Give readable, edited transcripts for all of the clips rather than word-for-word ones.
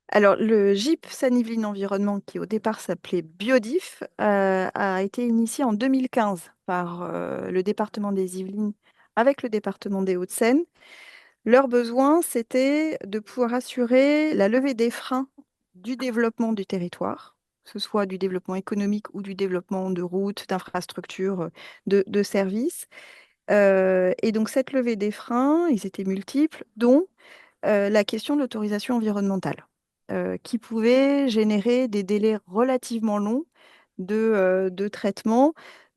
Alors, le GIP Seine-Yvelines Environnement, qui au départ s'appelait Biodif, a été initié en 2015 par le département des Yvelines avec le département des Hauts-de-Seine. Leur besoin, c'était de pouvoir assurer la levée des freins du développement du territoire, que ce soit du développement économique ou du développement de routes, d'infrastructures, de services. Et donc, cette levée des freins, ils étaient multiples, dont la question de l'autorisation environnementale, qui pouvait générer des délais relativement longs de traitement,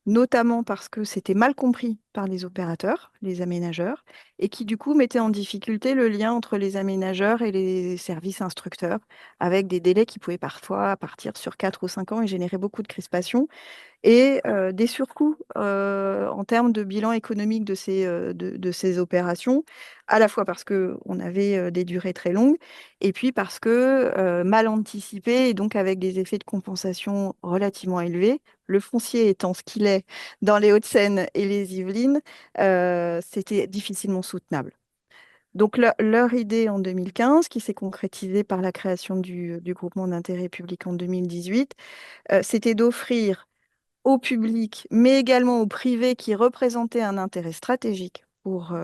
notamment parce que c'était mal compris par les opérateurs, les aménageurs, et qui du coup mettait en difficulté le lien entre les aménageurs et les services instructeurs, avec des délais qui pouvaient parfois partir sur 4 ou 5 ans et générer beaucoup de crispation et des surcoûts en termes de bilan économique de ces opérations, à la fois parce qu'on avait des durées très longues, et puis parce que mal anticipé, et donc avec des effets de compensation relativement élevés. Le foncier étant ce qu'il est dans les Hauts-de-Seine et les Yvelines, c'était difficilement soutenable. Donc leur idée en 2015, qui s'est concrétisée par la création du groupement d'intérêt public en 2018, c'était d'offrir au public, mais également au privé qui représentait un intérêt stratégique pour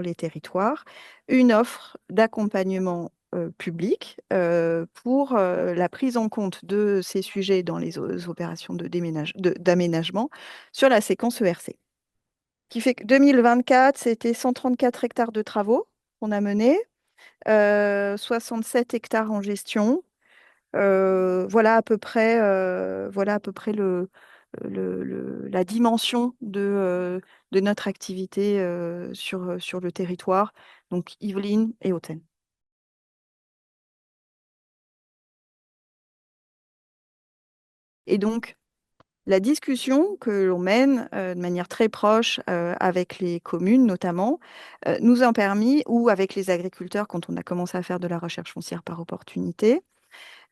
les territoires, une offre d'accompagnement public pour la prise en compte de ces sujets dans les opérations d'aménagement sur la séquence ERC. Qui fait que 2024, c'était 134 hectares de travaux qu'on a menés, 67 hectares en gestion. Voilà à peu près la dimension de notre activité sur le territoire, donc Yvelines et Hautaine. Et donc, la discussion que l'on mène de manière très proche avec les communes notamment, nous a permis, ou avec les agriculteurs quand on a commencé à faire de la recherche foncière par opportunité,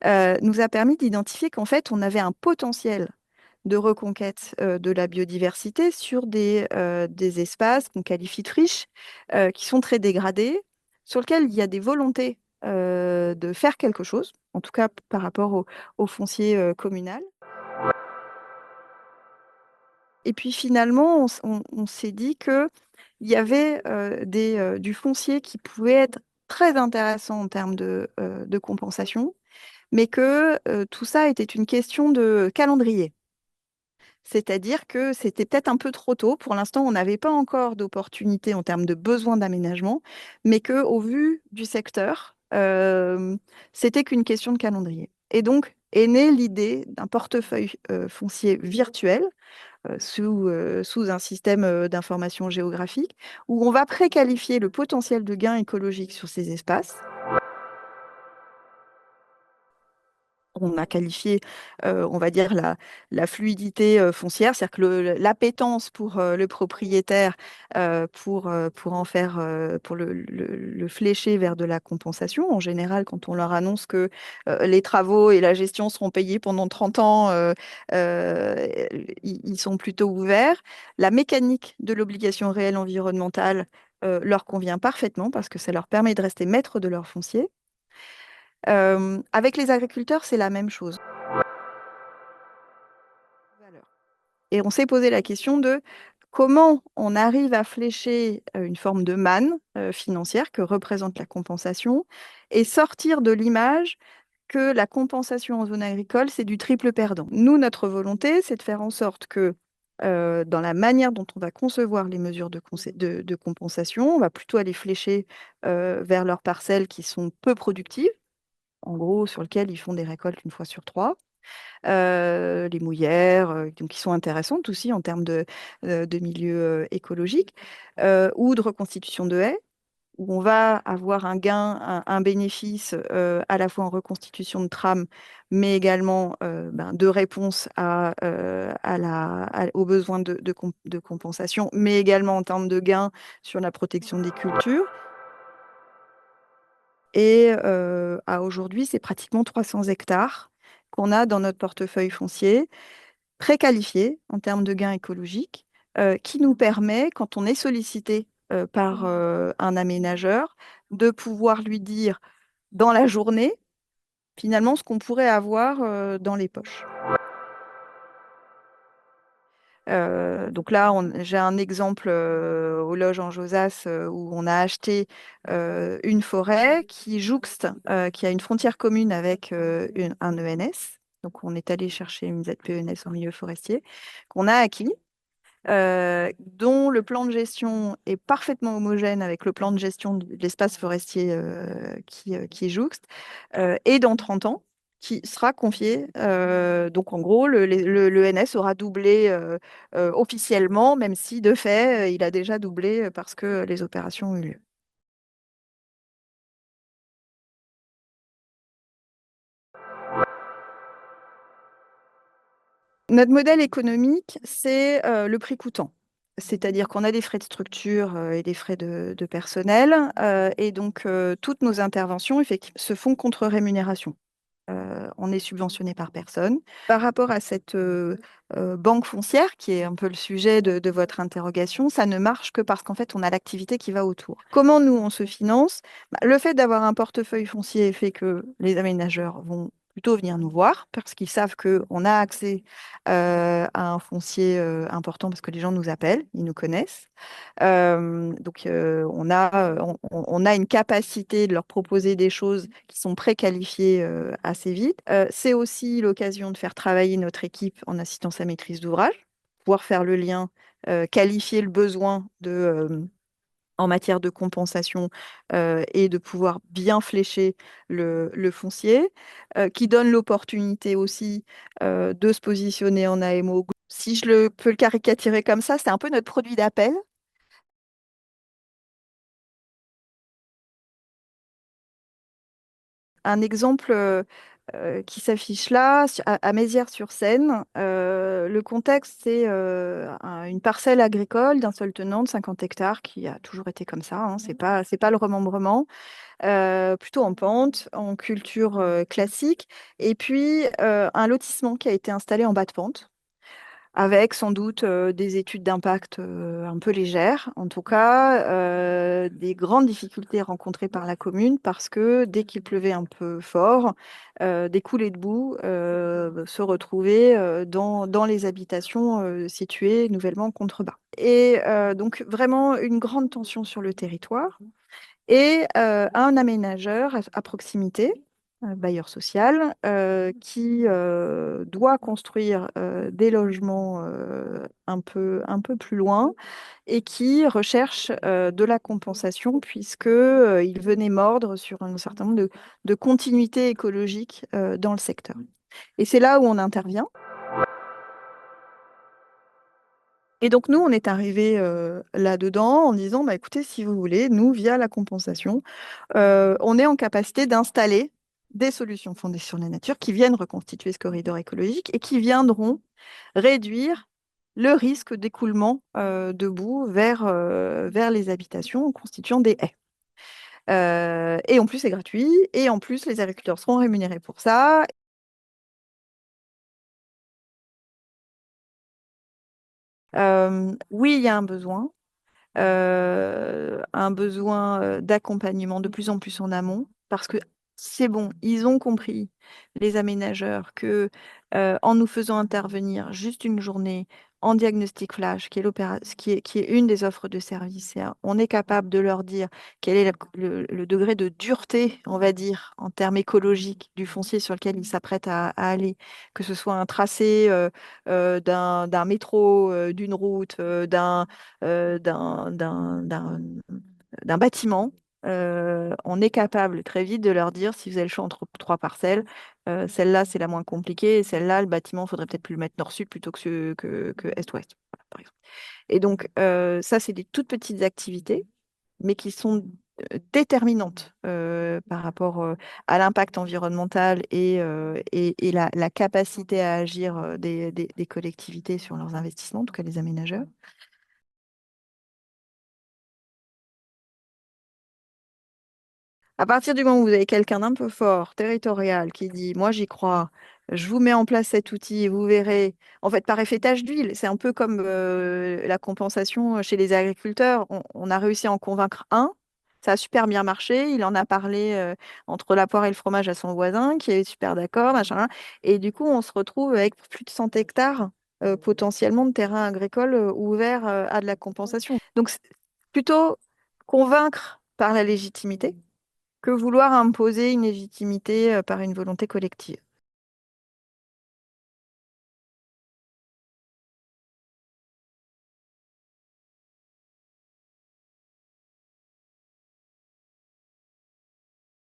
nous a permis d'identifier qu'en fait, on avait un potentiel de reconquête de la biodiversité sur des espaces qu'on qualifie de friches, qui sont très dégradés, sur lesquels il y a des volontés de faire quelque chose, en tout cas par rapport au foncier communal. Et puis finalement, on s'est dit qu'il y avait du foncier qui pouvait être très intéressant en termes de compensation, mais que tout ça était une question de calendrier. C'est-à-dire que c'était peut-être un peu trop tôt. Pour l'instant, on n'avait pas encore d'opportunité en termes de besoin d'aménagement, mais qu'au vu du secteur, c'était qu'une question de calendrier. Et donc est née l'idée d'un portefeuille foncier virtuel sous un système d'information géographique où on va préqualifier le potentiel de gain écologique sur ces espaces. On a qualifié, on va dire, la fluidité foncière, c'est-à-dire que l'appétence pour le propriétaire pour en faire, pour le flécher vers de la compensation. En général, quand on leur annonce que les travaux et la gestion seront payés pendant 30 ans, ils sont plutôt ouverts. La mécanique de l'obligation réelle environnementale leur convient parfaitement parce que ça leur permet de rester maître de leur foncier. Avec les agriculteurs, c'est la même chose. Et on s'est posé la question de comment on arrive à flécher une forme de manne financière que représente la compensation et sortir de l'image que la compensation en zone agricole, c'est du triple perdant. Nous, notre volonté, c'est de faire en sorte que dans la manière dont on va concevoir les mesures de compensation, on va plutôt aller flécher vers leurs parcelles qui sont peu productives, en gros, sur lesquelles ils font des récoltes une fois sur trois, les mouillères, donc qui sont intéressantes aussi en termes de milieu écologique, ou de reconstitution de haies, où on va avoir un gain, un bénéfice à la fois en reconstitution de trame, mais également de réponse aux besoins de compensation, mais également en termes de gains sur la protection des cultures. Et à aujourd'hui, c'est pratiquement 300 hectares qu'on a dans notre portefeuille foncier, préqualifié en termes de gains écologiques, qui nous permet, quand on est sollicité par un aménageur, de pouvoir lui dire dans la journée, finalement ce qu'on pourrait avoir dans les poches. Donc là, j'ai un exemple au Loges en Josas où on a acheté une forêt qui jouxte, qui a une frontière commune avec un ENS. Donc on est allé chercher une ZPENS en milieu forestier qu'on a acquis, dont le plan de gestion est parfaitement homogène avec le plan de gestion de l'espace forestier qui est jouxte, et dans 30 ans, qui sera confié. Donc, en gros, le NS aura doublé officiellement, même si, de fait, il a déjà doublé parce que les opérations ont eu lieu. Notre modèle économique, c'est le prix coûtant. C'est-à-dire qu'on a des frais de structure et des frais de personnel. Et donc, toutes nos interventions effectivement, se font contre rémunération. On est subventionné par personne. Par rapport à cette banque foncière, qui est un peu le sujet de votre interrogation, ça ne marche que parce qu'en fait, on a l'activité qui va autour. Comment nous, on se finance? Le fait d'avoir un portefeuille foncier fait que les aménageurs vont plutôt venir nous voir parce qu'ils savent qu'on a accès à un foncier important parce que les gens nous appellent, ils nous connaissent. Donc, on a une capacité de leur proposer des choses qui sont préqualifiées assez vite. C'est aussi l'occasion de faire travailler notre équipe en assistance à maîtrise d'ouvrage, pouvoir faire le lien, qualifier le besoin en matière de compensation et de pouvoir bien flécher le foncier, qui donne l'opportunité aussi de se positionner en AMO. Si peux le caricaturer comme ça, c'est un peu notre produit d'appel. Un exemple qui s'affiche là, à Mézières-sur-Seine, le contexte, c'est une parcelle agricole d'un seul tenant de 50 hectares qui a toujours été comme ça, hein, c'est pas le remembrement, plutôt en pente, en culture classique, et puis un lotissement qui a été installé en bas de pente avec sans doute des études d'impact un peu légères, en tout cas des grandes difficultés rencontrées par la commune parce que dès qu'il pleuvait un peu fort, des coulées de boue se retrouvaient dans les habitations situées nouvellement en contrebas. Et donc vraiment une grande tension sur le territoire et un aménageur à proximité, bailleur social, qui doit construire des logements un peu plus loin et qui recherche de la compensation puisque il venait mordre sur un certain nombre de continuités écologiques dans le secteur. Et c'est là où on intervient. Et donc, nous, on est arrivé là-dedans en disant, bah, écoutez, si vous voulez, nous, via la compensation, on est en capacité d'installer des solutions fondées sur la nature qui viennent reconstituer ce corridor écologique et qui viendront réduire le risque d'écoulement de boue vers les habitations en constituant des haies. Et en plus, c'est gratuit. Et en plus, les agriculteurs seront rémunérés pour ça. Oui, il y a un besoin d'accompagnement de plus en plus en amont, parce que c'est bon, ils ont compris, les aménageurs, que en nous faisant intervenir juste une journée en diagnostic flash, qui est une des offres de service, on est capable de leur dire quel est le degré de dureté, on va dire, en termes écologiques du foncier sur lequel ils s'apprêtent à aller, que ce soit un tracé d'un métro, d'une route, d'un bâtiment, on est capable très vite de leur dire si vous avez le choix entre trois parcelles, celle-là c'est la moins compliquée, et celle-là, le bâtiment, il faudrait peut-être plus le mettre nord-sud plutôt que est-ouest, voilà, par exemple. Et donc, ça, c'est des toutes petites activités, mais qui sont déterminantes par rapport à l'impact environnemental et la capacité à agir des collectivités sur leurs investissements, en tout cas les aménageurs. À partir du moment où vous avez quelqu'un d'un peu fort, territorial, qui dit, moi j'y crois, je vous mets en place cet outil et vous verrez, en fait, par effet tache d'huile, c'est un peu comme la compensation chez les agriculteurs. On a réussi à en convaincre un, Ça a super bien marché. Il en a parlé entre la poire et le fromage à son voisin, qui est super d'accord, machin. Et du coup, on se retrouve avec plus de 100 hectares potentiellement de terrains agricoles ouverts à de la compensation. Donc, c'est plutôt convaincre par la légitimité que vouloir imposer une légitimité par une volonté collective.